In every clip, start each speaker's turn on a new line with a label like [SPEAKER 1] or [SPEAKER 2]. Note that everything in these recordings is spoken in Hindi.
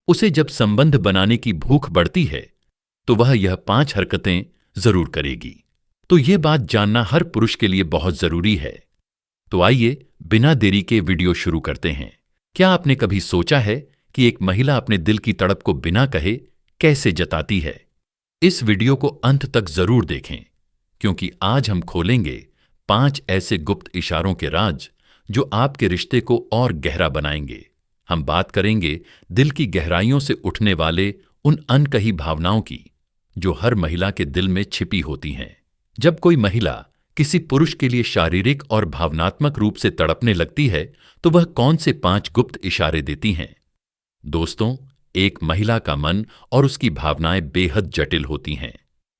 [SPEAKER 1] उसे जब संबंध बनाने की भूख बढ़ती है तो वह यह 5 हरकतें जरूर करेगी। तो ये बात जानना हर पुरुष के लिए बहुत जरूरी है। तो आइए बिना देरी के वीडियो शुरू करते हैं। क्या आपने कभी सोचा है कि एक महिला अपने दिल की तड़प को बिना कहे कैसे जताती है? इस वीडियो को अंत तक जरूर देखें, क्योंकि आज हम खोलेंगे 5 ऐसे गुप्त इशारों के राज जो आपके रिश्ते को और गहरा बनाएंगे। हम बात करेंगे दिल की गहराइयों से उठने वाले उन अनकही भावनाओं की जो हर महिला के दिल में छिपी होती हैं। जब कोई महिला किसी पुरुष के लिए शारीरिक और भावनात्मक रूप से तड़पने लगती है तो वह कौन से 5 गुप्त इशारे देती हैं? दोस्तों, एक महिला का मन और उसकी भावनाएं बेहद जटिल होती हैं।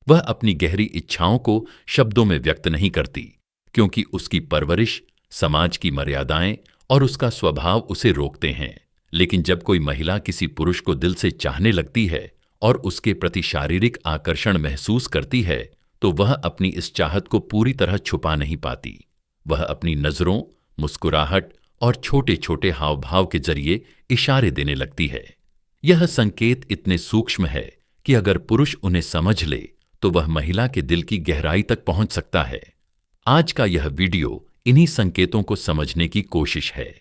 [SPEAKER 1] वह अपनी गहरी इच्छाओं को शब्दों में व्यक्त नहीं करती, क्योंकि उसकी परवरिश, समाज की मर्यादाएं और उसका स्वभाव उसे रोकते हैं। लेकिन जब कोई महिला किसी पुरुष को दिल से चाहने लगती है और उसके प्रति शारीरिक आकर्षण महसूस करती है तो वह अपनी इस चाहत को पूरी तरह छुपा नहीं पाती। वह अपनी नजरों, मुस्कुराहट और छोटे छोटे हाव भाव के जरिए इशारे देने लगती है। यह संकेत इतने सूक्ष्म है कि अगर पुरुष उन्हें समझ ले तो वह महिला के दिल की गहराई तक पहुंच सकता है। आज का यह वीडियो इन्हीं संकेतों को समझने की कोशिश है।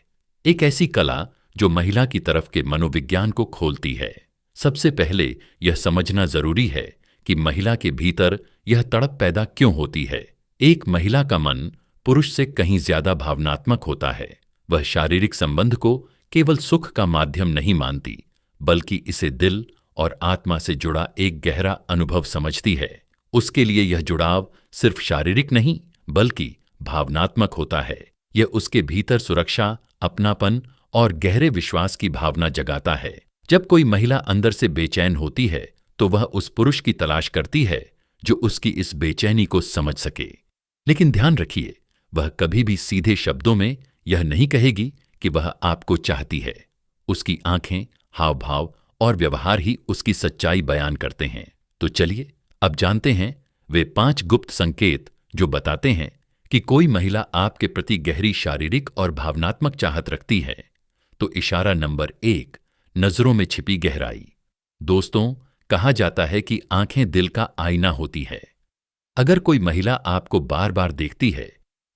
[SPEAKER 1] एक ऐसी कला जो महिला की तरफ के मनोविज्ञान को खोलती है। सबसे पहले यह समझना जरूरी है कि महिला के भीतर यह तड़प पैदा क्यों होती है। एक महिला का मन पुरुष से कहीं ज्यादा भावनात्मक होता है। वह शारीरिक संबंध को केवल सुख का माध्यम नहीं मानती, बल्कि इसे दिल और आत्मा से जुड़ा एक गहरा अनुभव समझती है। उसके लिए यह जुड़ाव सिर्फ शारीरिक नहीं, बल्कि भावनात्मक होता है। यह उसके भीतर सुरक्षा, अपनापन और गहरे विश्वास की भावना जगाता है। जब कोई महिला अंदर से बेचैन होती है तो वह उस पुरुष की तलाश करती है जो उसकी इस बेचैनी को समझ सके। लेकिन ध्यान रखिए, वह कभी भी सीधे शब्दों में यह नहीं कहेगी कि वह आपको चाहती है। उसकी आंखें, हाव भाव और व्यवहार ही उसकी सच्चाई बयान करते हैं। तो चलिए अब जानते हैं वे 5 गुप्त संकेत जो बताते हैं कि कोई महिला आपके प्रति गहरी शारीरिक और भावनात्मक चाहत रखती है। तो इशारा नंबर 1, नजरों में छिपी गहराई। दोस्तों, कहा जाता है कि आंखें दिल का आईना होती है। अगर कोई महिला आपको बार बार देखती है,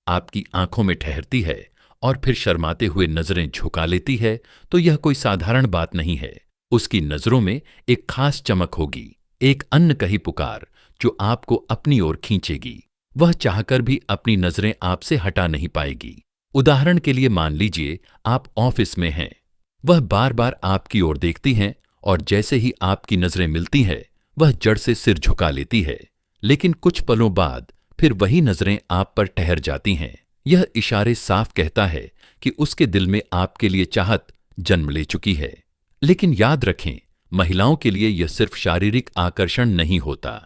[SPEAKER 1] आपकी आंखों में ठहरती है और फिर शर्माते हुए नजरें झुका लेती है, तो यह कोई साधारण बात नहीं है। उसकी नजरों में एक खास चमक होगी, एक अनकही पुकार जो आपको अपनी ओर खींचेगी। वह चाहकर भी अपनी नजरें आपसे हटा नहीं पाएगी। उदाहरण के लिए मान लीजिए आप ऑफिस में हैं। वह बार बार आपकी ओर देखती हैं और जैसे ही आपकी नजरें मिलती है वह जड़ से सिर झुका लेती है। लेकिन कुछ पलों बाद फिर वही नजरें आप पर ठहर जाती हैं। यह इशारे साफ कहता है कि उसके दिल में आपके लिए चाहत जन्म ले चुकी है। लेकिन याद रखें, महिलाओं के लिए यह सिर्फ शारीरिक आकर्षण नहीं होता।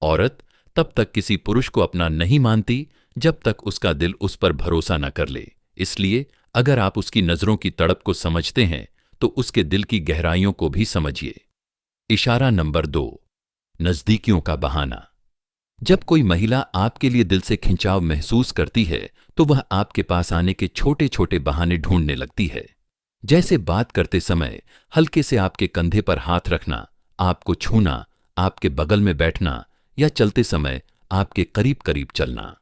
[SPEAKER 1] औरत तब तक किसी पुरुष को अपना नहीं मानती जब तक उसका दिल उस पर भरोसा न कर ले। इसलिए अगर आप उसकी नजरों की तड़प को समझते हैं तो उसके दिल की गहराइयों को भी समझिए। इशारा नंबर 2, नजदीकियों का बहाना। जब कोई महिला आपके लिए दिल से खिंचाव महसूस करती है तो वह आपके पास आने के छोटे छोटे बहाने ढूंढने लगती है। जैसे बात करते समय हल्के से आपके कंधे पर हाथ रखना, आपको छूना, आपके बगल में बैठना या चलते समय आपके करीब करीब चलना।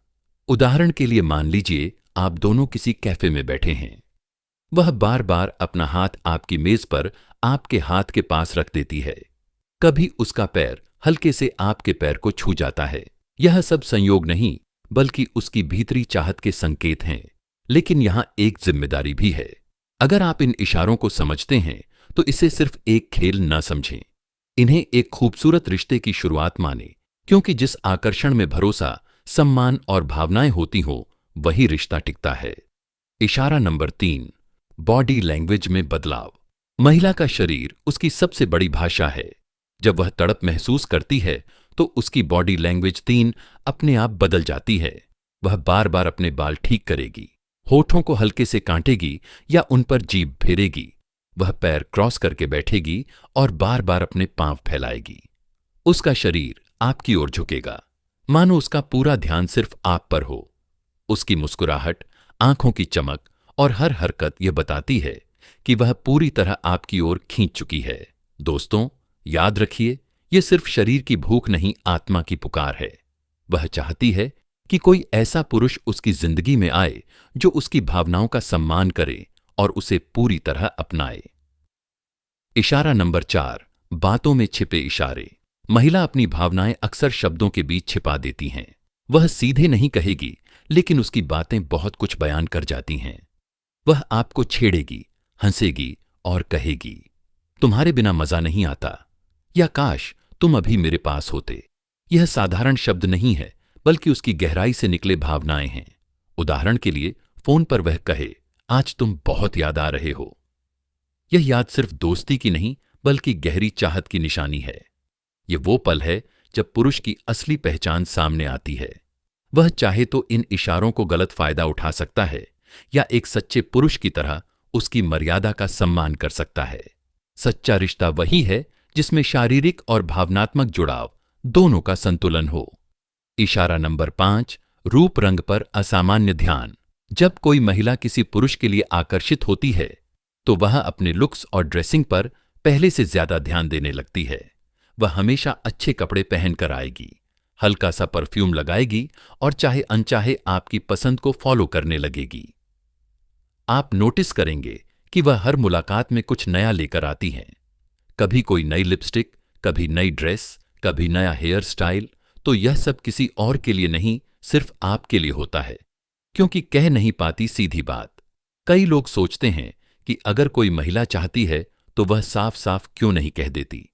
[SPEAKER 1] उदाहरण के लिए मान लीजिए आप दोनों किसी कैफे में बैठे हैं। वह बार बार अपना हाथ आपकी मेज पर आपके हाथ के पास रख देती है। कभी उसका पैर हल्के से आपके पैर को छू जाता है। यह सब संयोग नहीं, बल्कि उसकी भीतरी चाहत के संकेत हैं। लेकिन यहां एक जिम्मेदारी भी है। अगर आप इन इशारों को समझते हैं तो इसे सिर्फ एक खेल न समझें, इन्हें एक खूबसूरत रिश्ते की शुरुआत माने, क्योंकि जिस आकर्षण में भरोसा, सम्मान और भावनाएं होती हो वही रिश्ता टिकता है। इशारा नंबर 3, बॉडी लैंग्वेज में बदलाव। महिला का शरीर उसकी सबसे बड़ी भाषा है। जब वह तड़प महसूस करती है तो उसकी बॉडी लैंग्वेज 3 अपने आप बदल जाती है। वह बार बार अपने बाल ठीक करेगी, होठों को हल्के से काटेगी या उन पर जीभ फेरेगी। वह पैर क्रॉस करके बैठेगी और बार बार अपने पांव फैलाएगी। उसका शरीर आपकी ओर झुकेगा, मानो उसका पूरा ध्यान सिर्फ आप पर हो। उसकी मुस्कुराहट, आंखों की चमक और हर हरकत यह बताती है कि वह पूरी तरह आपकी ओर खींच चुकी है। दोस्तों, याद रखिए, यह सिर्फ शरीर की भूख नहीं, आत्मा की पुकार है। वह चाहती है कि कोई ऐसा पुरुष उसकी जिंदगी में आए जो उसकी भावनाओं का सम्मान करे और उसे पूरी तरह अपनाए। इशारा नंबर 4, बातों में छिपे इशारे। महिला अपनी भावनाएं अक्सर शब्दों के बीच छिपा देती हैं। वह सीधे नहीं कहेगी, लेकिन उसकी बातें बहुत कुछ बयान कर जाती हैं। वह आपको छेड़ेगी, हंसेगी और कहेगी, तुम्हारे बिना मजा नहीं आता, या काश तुम अभी मेरे पास होते। यह साधारण शब्द नहीं है, बल्कि उसकी गहराई से निकले भावनाएं हैं। उदाहरण के लिए, फोन पर वह कहे, आज तुम बहुत याद आ रहे हो। यह याद सिर्फ दोस्ती की नहीं, बल्कि गहरी चाहत की निशानी है। यह वो पल है जब पुरुष की असली पहचान सामने आती है। वह चाहे तो इन इशारों को गलत फायदा उठा सकता है, या एक सच्चे पुरुष की तरह उसकी मर्यादा का सम्मान कर सकता है। सच्चा रिश्ता वही है जिसमें शारीरिक और भावनात्मक जुड़ाव दोनों का संतुलन हो। इशारा नंबर 5, रूप रंग पर असामान्य ध्यान। जब कोई महिला किसी पुरुष के लिए आकर्षित होती है, तो वह अपने लुक्स और ड्रेसिंग पर पहले से ज्यादा ध्यान देने लगती है। वह हमेशा अच्छे कपड़े पहनकर आएगी, हल्का सा परफ्यूम लगाएगी और चाहे अनचाहे आपकी पसंद को फॉलो करने लगेगी। आप नोटिस करेंगे कि वह हर मुलाकात में कुछ नया लेकर आती हैं। कभी कोई नई लिपस्टिक, कभी नई ड्रेस, कभी नया हेयर स्टाइल। तो यह सब किसी और के लिए नहीं, सिर्फ आपके लिए होता है, क्योंकि कह नहीं पाती सीधी बात। कई लोग सोचते हैं कि अगर कोई महिला चाहती है तो वह साफ साफ क्यों नहीं कह देती।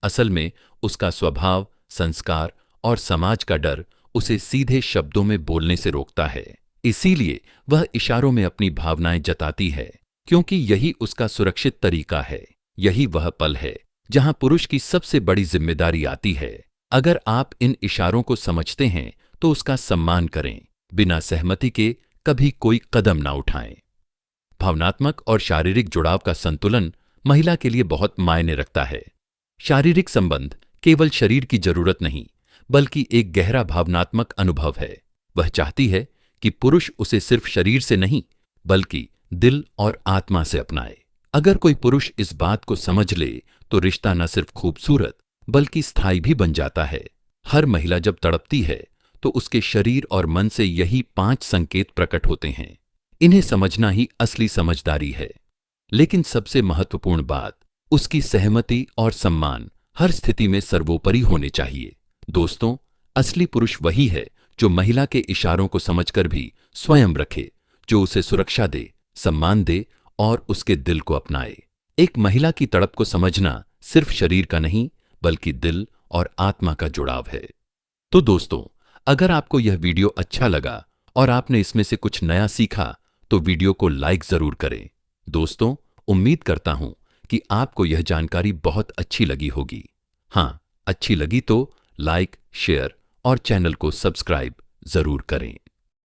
[SPEAKER 1] असल में उसका स्वभाव, संस्कार और समाज का डर उसे सीधे शब्दों में बोलने से रोकता है। इसीलिए वह इशारों में अपनी भावनाएं जताती है, क्योंकि यही उसका सुरक्षित तरीका है। यही वह पल है जहां पुरुष की सबसे बड़ी जिम्मेदारी आती है। अगर आप इन इशारों को समझते हैं तो उसका सम्मान करें, बिना सहमति के कभी कोई कदम ना उठाएं। भावनात्मक और शारीरिक जुड़ाव का संतुलन महिला के लिए बहुत मायने रखता है। शारीरिक संबंध केवल शरीर की जरूरत नहीं, बल्कि एक गहरा भावनात्मक अनुभव है। वह चाहती है कि पुरुष उसे सिर्फ शरीर से नहीं, बल्कि दिल और आत्मा से अपनाए। अगर कोई पुरुष इस बात को समझ ले तो रिश्ता न सिर्फ खूबसूरत बल्कि स्थायी भी बन जाता है। हर महिला जब तड़पती है तो उसके शरीर और मन से यही 5 संकेत प्रकट होते हैं। इन्हें समझना ही असली समझदारी है। लेकिन सबसे महत्वपूर्ण बात, उसकी सहमति और सम्मान हर स्थिति में सर्वोपरि होने चाहिए। दोस्तों, असली पुरुष वही है जो महिला के इशारों को समझकर भी स्वयं रखे, जो उसे सुरक्षा दे, सम्मान दे और उसके दिल को अपनाए। एक महिला की तड़प को समझना सिर्फ शरीर का नहीं, बल्कि दिल और आत्मा का जुड़ाव है। तो दोस्तों, अगर आपको यह वीडियो अच्छा लगा और आपने इसमें से कुछ नया सीखा, तो वीडियो को लाइक जरूर करें। दोस्तों, उम्मीद करता हूं कि आपको यह जानकारी बहुत अच्छी लगी होगी। हाँ, अच्छी लगी तो लाइक, शेयर और चैनल को सब्सक्राइब जरूर करें।